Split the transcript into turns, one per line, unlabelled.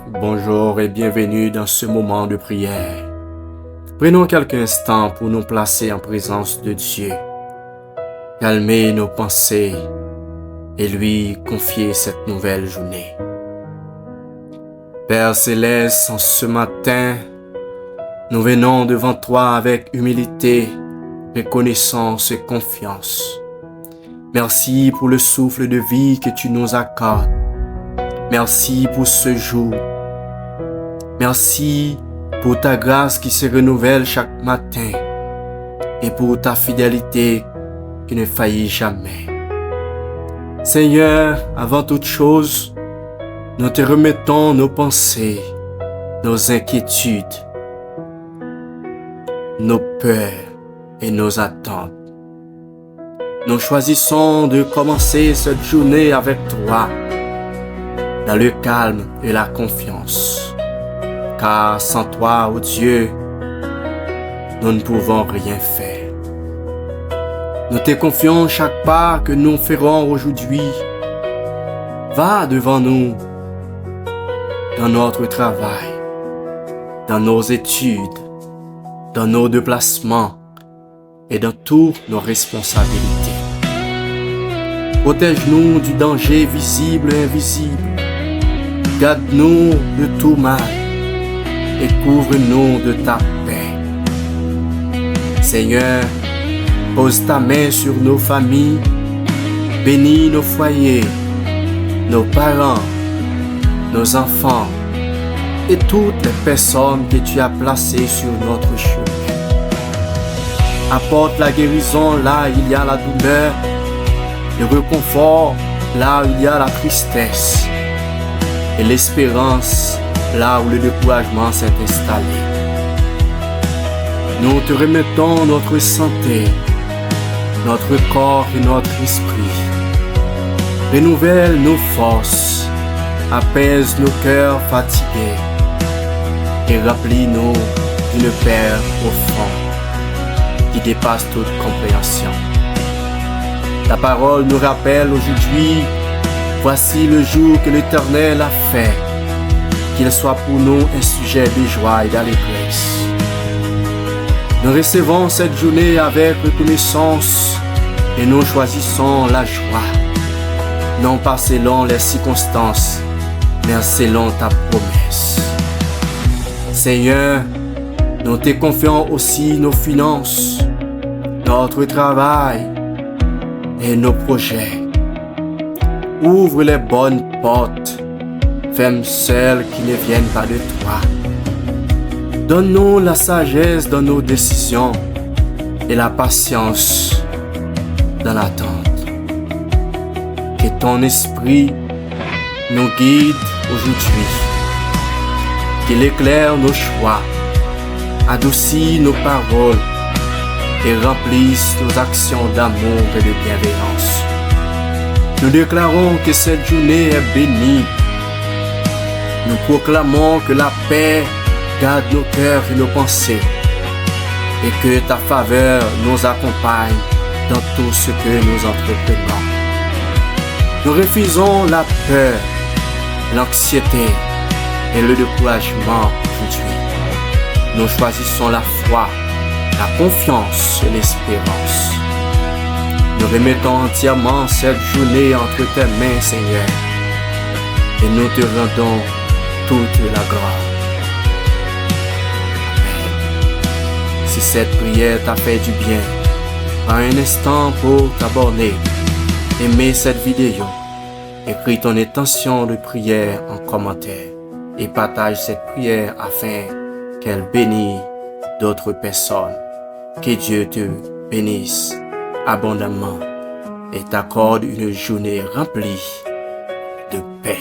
bonjour et bienvenue dans ce moment de prière. Prenons quelques instants pour nous placer en présence de Dieu, calmer nos pensées et lui confier cette nouvelle journée. Père Céleste, en ce matin, nous venons devant toi avec humilité, reconnaissance et confiance. Merci pour le souffle de vie que tu nous accordes. Merci pour ce jour. Merci pour ta grâce qui se renouvelle chaque matin et pour ta fidélité qui ne faillit jamais. Seigneur, avant toute chose, nous te remettons nos pensées, nos inquiétudes, nos peurs et nos attentes. Nous choisissons de commencer cette journée avec toi, dans le calme et la confiance. Car sans toi, ô Dieu, nous ne pouvons rien faire. Nous te confions chaque pas que nous ferons aujourd'hui. Va devant nous, dans notre travail, dans nos études, dans nos déplacements et dans toutes nos responsabilités. Protège-nous du danger visible et invisible. Garde-nous de tout mal et couvre-nous de ta paix. Seigneur, pose ta main sur nos familles, bénis nos foyers, nos parents, nos enfants et toutes les personnes que tu as placées sur notre chemin. Apporte la guérison là où il y a la douleur, le réconfort là où il y a la tristesse et l'espérance là où le découragement s'est installé. Nous te remettons notre santé, notre corps et notre esprit. Renouvelle nos forces, apaise nos cœurs fatigués et remplis-nous d'une paix profonde qui dépasse toute compréhension. Ta parole nous rappelle aujourd'hui: voici le jour que l'Éternel a fait, qu'il soit pour nous un sujet de joie et d'allégresse. Nous recevons cette journée avec reconnaissance et nous choisissons la joie, non pas selon les circonstances, mais selon ta promesse. Seigneur, nous te confions aussi nos finances, notre travail et nos projets. Ouvre les bonnes portes, ferme celles qui ne viennent pas de toi. Donne-nous la sagesse dans nos décisions et la patience dans l'attente. Que ton esprit nous guide aujourd'hui, qu'il éclaire nos choix, adoucit nos paroles et remplisse nos actions d'amour et de bienveillance. Nous déclarons que cette journée est bénie. Nous proclamons que la paix garde nos cœurs et nos pensées et que ta faveur nous accompagne dans tout ce que nous entreprenons. Nous refusons la peur, l'anxiété et le découragement aujourd'hui. Nous choisissons la foi, la confiance et l'espérance. Nous remettons entièrement cette journée entre tes mains, Seigneur, et nous te rendons toute la gloire. Amen. Si cette prière t'a fait du bien, prends un instant pour t'abonner, aimer cette vidéo, écris ton intention de prière en commentaire et partage cette prière afin qu'elle bénisse d'autres personnes. Que Dieu te bénisse abondamment et t'accorde une journée remplie de paix.